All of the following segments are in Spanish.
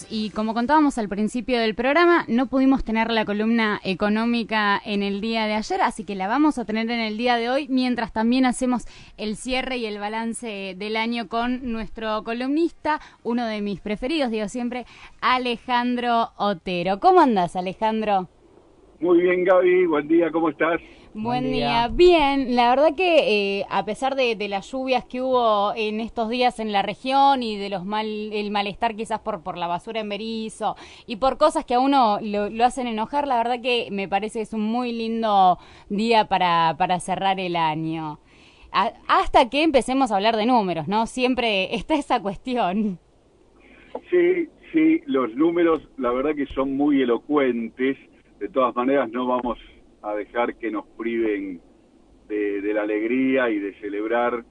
Y como contábamos al principio del programa, no pudimos tener la columna económica en el día de ayer, así que la vamos a tener en el día de hoy, mientras también hacemos el cierre y el balance del año con nuestro columnista, uno de mis preferidos, digo siempre, Alejandro Otero. ¿Cómo andás, Alejandro? Muy bien, Gaby, buen día, ¿cómo estás? Buen día. Bien, la verdad que a pesar de las lluvias que hubo en estos días en la región y de el malestar quizás por la basura en Berizo y por cosas que a uno lo hacen enojar, la verdad que me parece que es un muy lindo día para cerrar el año. Hasta que empecemos a hablar de números, ¿no? Siempre está esa cuestión. Sí, sí, los números la verdad que son muy elocuentes. De todas maneras no vamos a dejar que nos priven de la alegría y de celebrar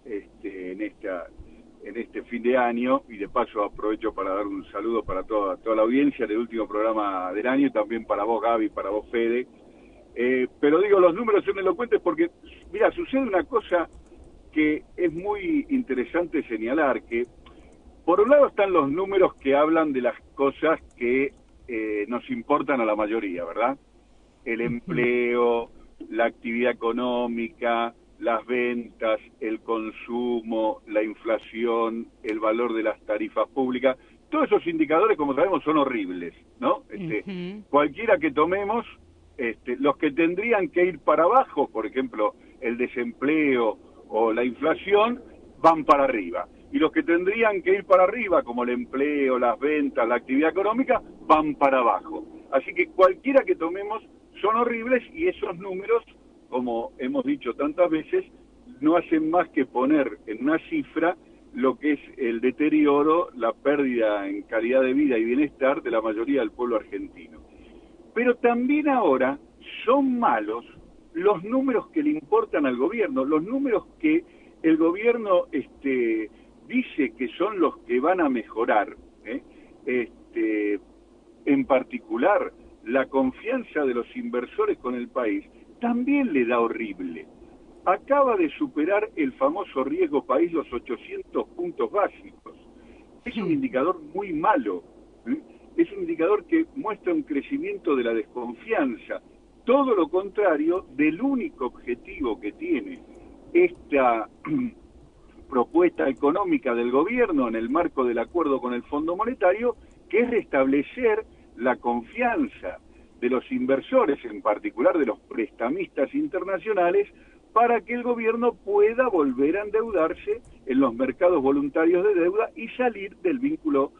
en este fin de año. Y de paso aprovecho para dar un saludo para toda la audiencia del último programa del año, y también para vos, Gaby, para vos, Fede. Pero digo, los números son elocuentes porque, mira, sucede una cosa que es muy interesante señalar, que por un lado están los números que hablan de las cosas que nos importan a la mayoría, ¿verdad? El empleo, la actividad económica, las ventas, el consumo, la inflación, el valor de las tarifas públicas. Todos esos indicadores, como sabemos, son horribles, ¿no? Cualquiera que tomemos, los que tendrían que ir para abajo, por ejemplo, el desempleo o la inflación, van para arriba. Y los que tendrían que ir para arriba, como el empleo, las ventas, la actividad económica, van para abajo. Así que cualquiera que tomemos son horribles, y esos números, como hemos dicho tantas veces, no hacen más que poner en una cifra lo que es el deterioro, la pérdida en calidad de vida y bienestar de la mayoría del pueblo argentino. Pero también ahora son malos los números que le importan al gobierno, los números que el gobierno dice que son los que van a mejorar, en particular la confianza de los inversores con el país, también le da horrible. Acaba de superar el famoso riesgo país los 800 puntos básicos. Es un indicador muy malo, ¿eh? Es un indicador que muestra un crecimiento de la desconfianza, todo lo contrario del único objetivo que tiene esta propuesta económica del gobierno en el marco del acuerdo con el Fondo Monetario, que es restablecer la confianza de los inversores, en particular de los prestamistas internacionales, para que el gobierno pueda volver a endeudarse en los mercados voluntarios de deuda y salir del vínculo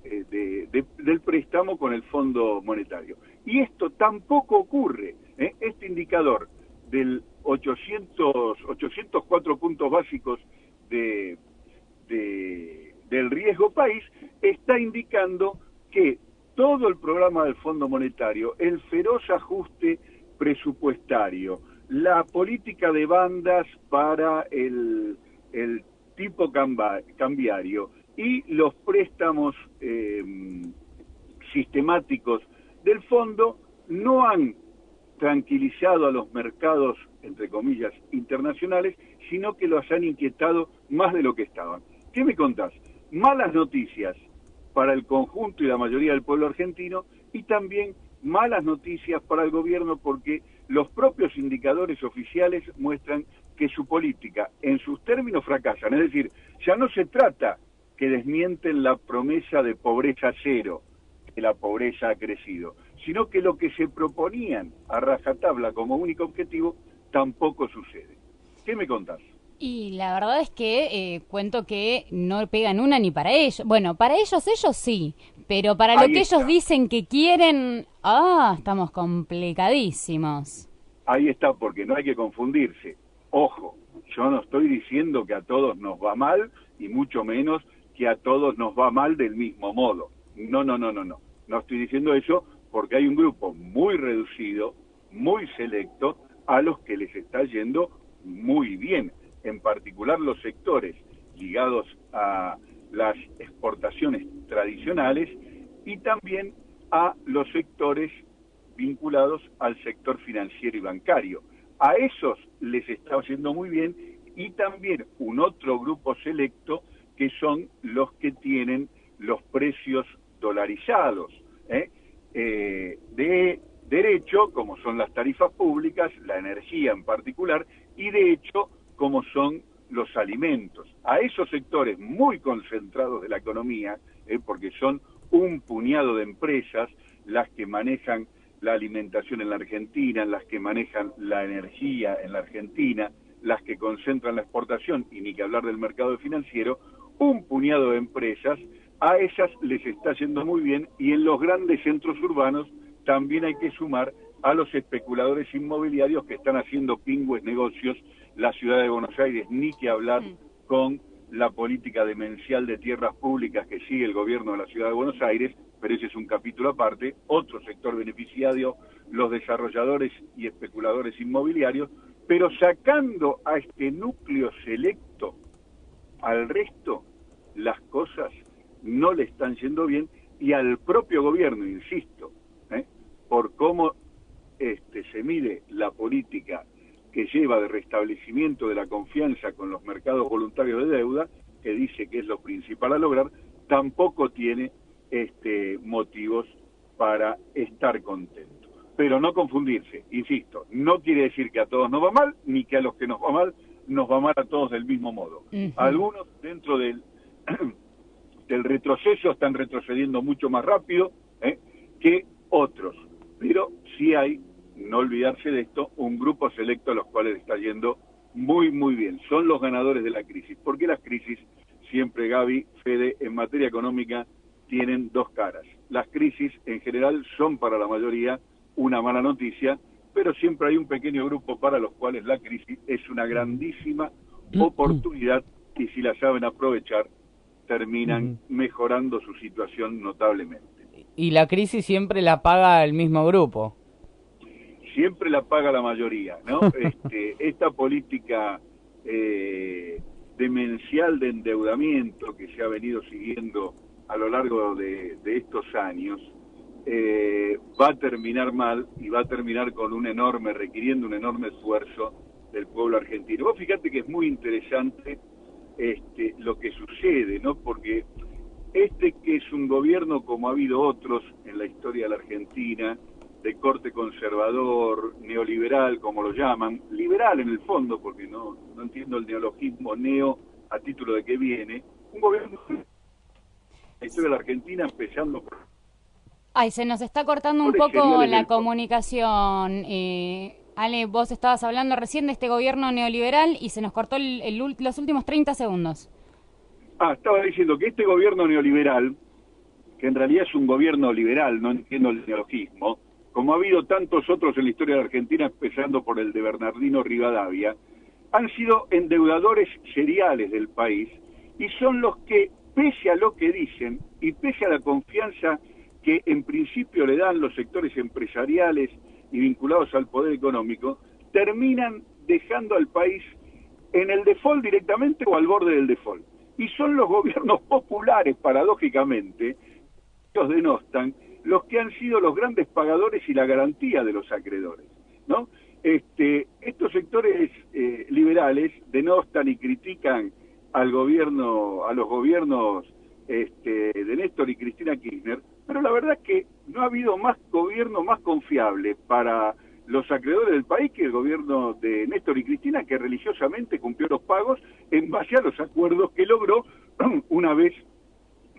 del préstamo con el Fondo Monetario. Y esto tampoco ocurre, ¿eh? Este indicador del 804 puntos básicos del riesgo país está indicando que todo el programa del Fondo Monetario, el feroz ajuste presupuestario, la política de bandas para el tipo cambiario y los préstamos sistemáticos del fondo no han tranquilizado a los mercados, entre comillas, internacionales, sino que los han inquietado más de lo que estaban. ¿Qué me contás? Malas noticias para el conjunto y la mayoría del pueblo argentino, y también malas noticias para el gobierno, porque los propios indicadores oficiales muestran que su política en sus términos fracasan. Es decir, ya no se trata que desmienten la promesa de pobreza cero, que la pobreza ha crecido, sino que lo que se proponían a rajatabla como único objetivo tampoco sucede. ¿Qué me contás? Y la verdad es que cuento que no pegan una ni para ellos. Bueno, para ellos sí, pero para lo Ahí que ellos está. dicen que quieren, estamos complicadísimos. Ahí está, porque no hay que confundirse. Ojo, yo no estoy diciendo que a todos nos va mal, y mucho menos que a todos nos va mal del mismo modo. No, no, no, no, no. No estoy diciendo eso, porque hay un grupo muy reducido, muy selecto, a los que les está yendo muy bien. En particular los sectores ligados a las exportaciones tradicionales, y también a los sectores vinculados al sector financiero y bancario. A esos les está yendo muy bien, y también un otro grupo selecto que son los que tienen los precios dolarizados, de derecho, como son las tarifas públicas, la energía en particular, y de hecho, como son los alimentos. A esos sectores muy concentrados de la economía, porque son un puñado de empresas las que manejan la alimentación en la Argentina, las que manejan la energía en la Argentina, las que concentran la exportación, y ni que hablar del mercado financiero, un puñado de empresas, a esas les está yendo muy bien, y en los grandes centros urbanos también hay que sumar a los especuladores inmobiliarios que están haciendo pingües negocios. La ciudad de Buenos Aires, ni que hablar con la política demencial de tierras públicas que sigue el gobierno de la ciudad de Buenos Aires, pero ese es un capítulo aparte. Otro sector beneficiario, los desarrolladores y especuladores inmobiliarios, pero sacando a este núcleo selecto, al resto, las cosas no le están yendo bien, y al propio gobierno, insisto, por cómo se mide la política que lleva de restablecimiento de la confianza con los mercados voluntarios de deuda, que dice que es lo principal a lograr, tampoco tiene motivos para estar contento. Pero no confundirse, insisto, no quiere decir que a todos nos va mal, ni que a los que nos va mal a todos del mismo modo. Algunos dentro del retroceso están retrocediendo mucho más rápido que otros, pero sí hay, no olvidarse de esto, un grupo selecto a los cuales está yendo muy, muy bien. Son los ganadores de la crisis, porque las crisis siempre, Gaby, Fede, en materia económica tienen dos caras. Las crisis en general son para la mayoría una mala noticia, pero siempre hay un pequeño grupo para los cuales la crisis es una grandísima oportunidad, y si la saben aprovechar, terminan mejorando su situación notablemente. Y la crisis siempre la paga el mismo grupo. Siempre la paga la mayoría, ¿no? Esta política demencial de endeudamiento que se ha venido siguiendo a lo largo de estos años va a terminar mal, y va a terminar requiriendo un enorme esfuerzo del pueblo argentino. Vos fíjate que es muy interesante lo que sucede, ¿no? Porque que es un gobierno, como ha habido otros en la historia de la Argentina, de corte conservador, neoliberal, como lo llaman, liberal en el fondo, porque no entiendo el neologismo neo a título de que viene, un gobierno de la historia de la Argentina empezando por... Ay, se nos está cortando un poco la comunicación. Ale, vos estabas hablando recién de este gobierno neoliberal y se nos cortó los últimos 30 segundos. Estaba diciendo que este gobierno neoliberal, que en realidad es un gobierno liberal, no entiendo el neologismo, como ha habido tantos otros en la historia de la Argentina, empezando por el de Bernardino Rivadavia, han sido endeudadores seriales del país, y son los que, pese a lo que dicen y pese a la confianza que en principio le dan los sectores empresariales y vinculados al poder económico, terminan dejando al país en el default directamente o al borde del default. Y son los gobiernos populares, paradójicamente, los denostan, los que han sido los grandes pagadores y la garantía de los acreedores, ¿no? Estos sectores liberales denostan y critican al gobierno, a los gobiernos de Néstor y Cristina Kirchner, pero la verdad es que no ha habido más gobierno más confiable para los acreedores del país que el gobierno de Néstor y Cristina, que religiosamente cumplió los pagos en base a los acuerdos que logró una vez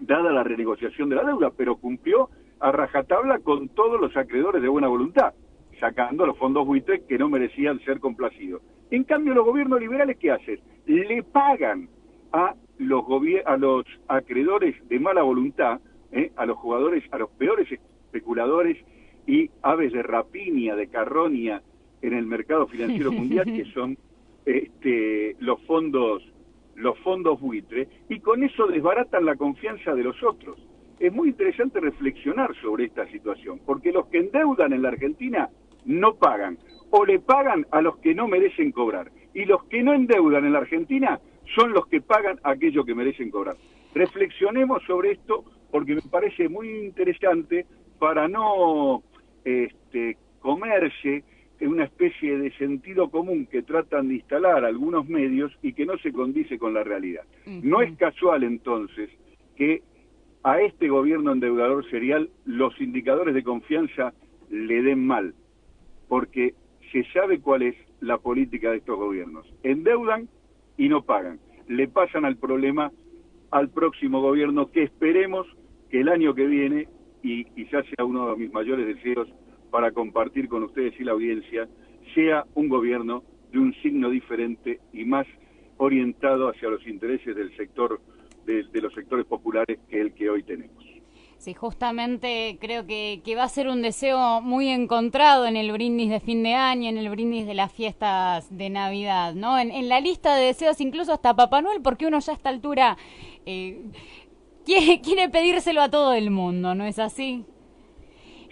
dada la renegociación de la deuda, pero cumplió a rajatabla con todos los acreedores de buena voluntad, sacando los fondos buitres que no merecían ser complacidos. En cambio, los gobiernos liberales, ¿qué hacen? Le pagan a los acreedores de mala voluntad, a los jugadores, a los peores especuladores y aves de rapiña, de carroña en el mercado financiero mundial, que son los fondos buitres, y con eso desbaratan la confianza de los otros. Es muy interesante reflexionar sobre esta situación, porque los que endeudan en la Argentina no pagan, o le pagan a los que no merecen cobrar, y los que no endeudan en la Argentina son los que pagan aquello que merecen cobrar. Reflexionemos sobre esto, porque me parece muy interesante para no comerse una especie de sentido común que tratan de instalar algunos medios y que no se condice con la realidad. No es casual entonces que a este gobierno endeudador serial los indicadores de confianza le den mal, porque se sabe cuál es la política de estos gobiernos. Endeudan y no pagan. Le pasan al problema al próximo gobierno, que esperemos que el año que viene, y quizás sea uno de mis mayores deseos para compartir con ustedes y la audiencia, sea un gobierno de un signo diferente y más orientado hacia los intereses del sector, de los sectores populares, que el que hoy tenemos. Sí, justamente creo que va a ser un deseo muy encontrado en el brindis de fin de año, en el brindis de las fiestas de Navidad, ¿no? En la lista de deseos incluso hasta Papá Noel, porque uno ya a esta altura quiere pedírselo a todo el mundo, ¿no es así?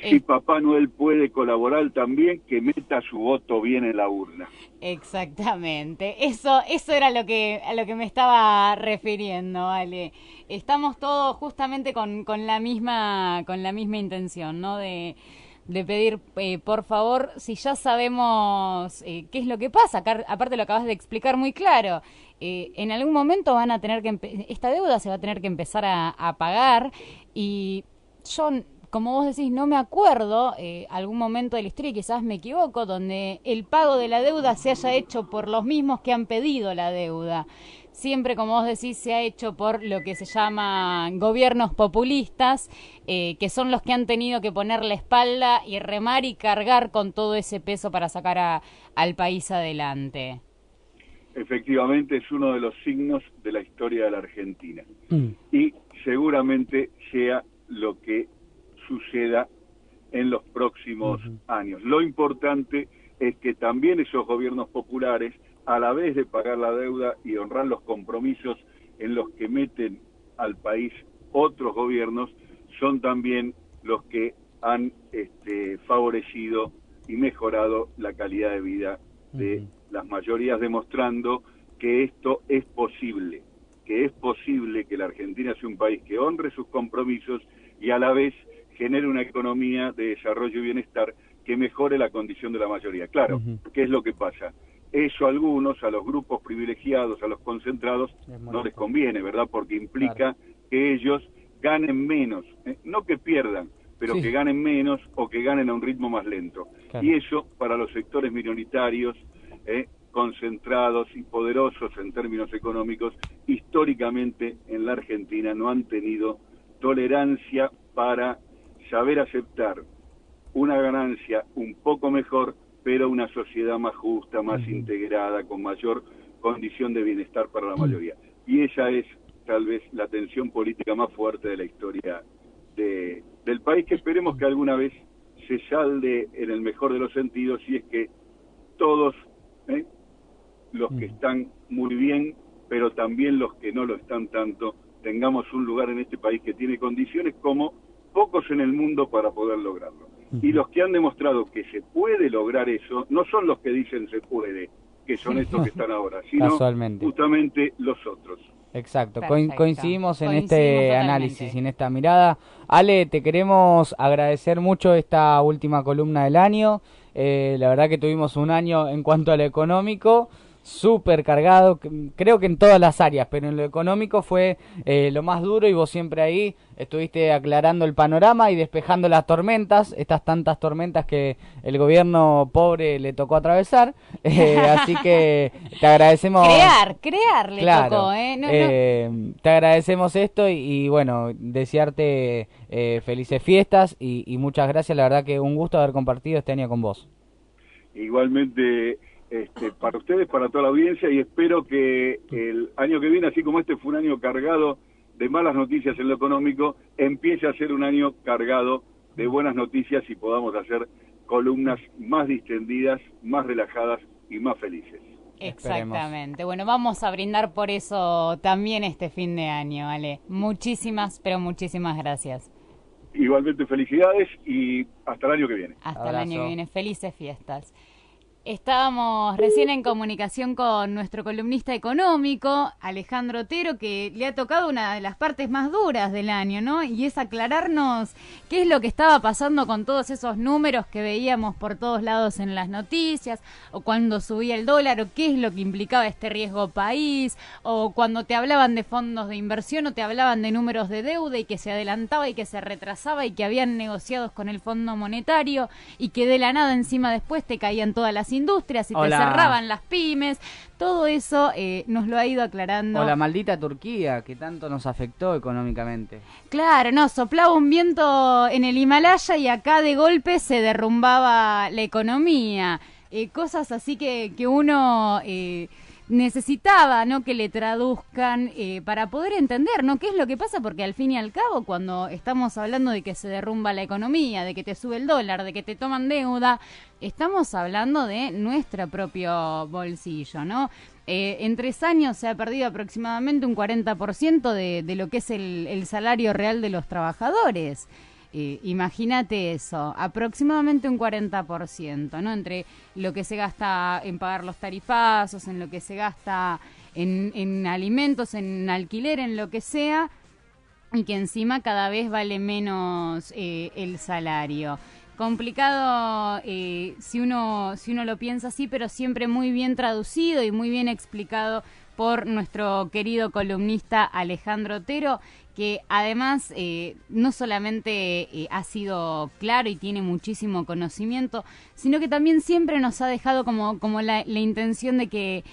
Si Papá Noel puede colaborar también, que meta su voto bien en la urna. Exactamente, eso era a lo que me estaba refiriendo, Ale. Estamos todos justamente con la misma intención, ¿no? De pedir, por favor, si ya sabemos qué es lo que pasa, acá, aparte lo acabas de explicar muy claro, en algún momento van a tener que esta deuda se va a tener que empezar a pagar, y yo, como vos decís, no me acuerdo algún momento de la historia, y quizás me equivoco, donde el pago de la deuda se haya hecho por los mismos que han pedido la deuda. Siempre, como vos decís, se ha hecho por lo que se llama gobiernos populistas, que son los que han tenido que poner la espalda y remar y cargar con todo ese peso para sacar al país adelante. Efectivamente, es uno de los signos de la historia de la Argentina. Y seguramente sea lo que suceda en los próximos años. Lo importante es que también esos gobiernos populares, a la vez de pagar la deuda y honrar los compromisos en los que meten al país otros gobiernos, son también los que han favorecido y mejorado la calidad de vida de las mayorías, demostrando que esto es posible, que la Argentina sea un país que honre sus compromisos y a la vez genere una economía de desarrollo y bienestar que mejore la condición de la mayoría. Claro, ¿qué es lo que pasa? Eso a algunos, a los grupos privilegiados, a los concentrados, no les conviene, ¿verdad? Porque implica que ellos ganen menos, no que pierdan, pero que ganen menos o que ganen a un ritmo más lento. Y eso, para los sectores minoritarios, concentrados y poderosos en términos económicos, históricamente en la Argentina no han tenido tolerancia para saber aceptar una ganancia un poco mejor, pero una sociedad más justa, más integrada, con mayor condición de bienestar para la mayoría. Y esa es tal vez la tensión política más fuerte de la historia del país, que esperemos que alguna vez se salde en el mejor de los sentidos, y es que todos los que están muy bien, pero también los que no lo están tanto, tengamos un lugar en este país que tiene condiciones como pocos en el mundo para poder lograrlo. Y los que han demostrado que se puede lograr eso, no son los que dicen se puede, que son estos que están ahora, sino justamente los otros. Exacto, coincidimos en este análisis y en esta mirada. Ale, te queremos agradecer mucho esta última columna del año. La verdad que tuvimos un año en cuanto a lo económico súper cargado, creo que en todas las áreas, pero en lo económico fue lo más duro, y vos siempre ahí estuviste aclarando el panorama y despejando las tormentas, estas tantas tormentas que el gobierno pobre le tocó atravesar, así que te agradecemos. Crear le tocó, Te agradecemos esto y bueno, desearte felices fiestas y muchas gracias, la verdad que un gusto haber compartido este año con vos. Igualmente, para ustedes, para toda la audiencia, y espero que el año que viene, así como este fue un año cargado de malas noticias en lo económico, empiece a ser un año cargado de buenas noticias y podamos hacer columnas más distendidas, más relajadas y más felices. Exactamente. Bueno, vamos a brindar por eso también este fin de año, Ale. Muchísimas, pero muchísimas gracias. Igualmente, felicidades y hasta el año que viene. Hasta el año que viene. Felices fiestas. Estábamos recién en comunicación con nuestro columnista económico, Alejandro Otero, que le ha tocado una de las partes más duras del año, ¿no? Y es aclararnos qué es lo que estaba pasando con todos esos números que veíamos por todos lados en las noticias, o cuando subía el dólar, o qué es lo que implicaba este riesgo país, o cuando te hablaban de fondos de inversión, o te hablaban de números de deuda y que se adelantaba y que se retrasaba y que habían negociados con el Fondo Monetario y que de la nada encima después te caían todas las industrias y te cerraban las pymes. Todo eso nos lo ha ido aclarando. O la maldita Turquía, que tanto nos afectó económicamente. Claro, no, soplaba un viento en el Himalaya y acá de golpe se derrumbaba la economía. Cosas así que uno necesitaba, ¿no?, que le traduzcan para poder entender, ¿no?, qué es lo que pasa, porque al fin y al cabo, cuando estamos hablando de que se derrumba la economía, de que te sube el dólar, de que te toman deuda, estamos hablando de nuestro propio bolsillo, ¿no? En 3 años se ha perdido aproximadamente un 40% de lo que es el salario real de los trabajadores. Imagínate eso, aproximadamente un 40%, ¿no? Entre lo que se gasta en pagar los tarifazos, en lo que se gasta en alimentos, en alquiler, en lo que sea, y que encima cada vez vale menos el salario. Complicado si uno lo piensa así, pero siempre muy bien traducido y muy bien explicado por nuestro querido columnista Alejandro Otero, que además no solamente ha sido claro y tiene muchísimo conocimiento, sino que también siempre nos ha dejado como la intención de que,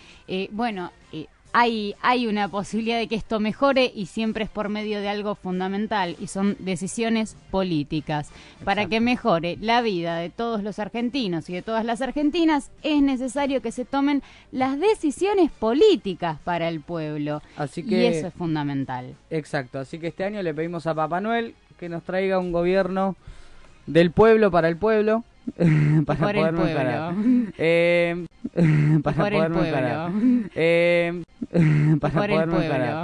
hay una posibilidad de que esto mejore y siempre es por medio de algo fundamental y son decisiones políticas. Exacto. Para que mejore la vida de todos los argentinos y de todas las argentinas es necesario que se tomen las decisiones políticas para el pueblo. Así que, y eso es fundamental. Exacto, así que este año le pedimos a Papá Noel que nos traiga un gobierno del pueblo para el pueblo. Para por el pueblo. Para poderme parar. Para poderme parar.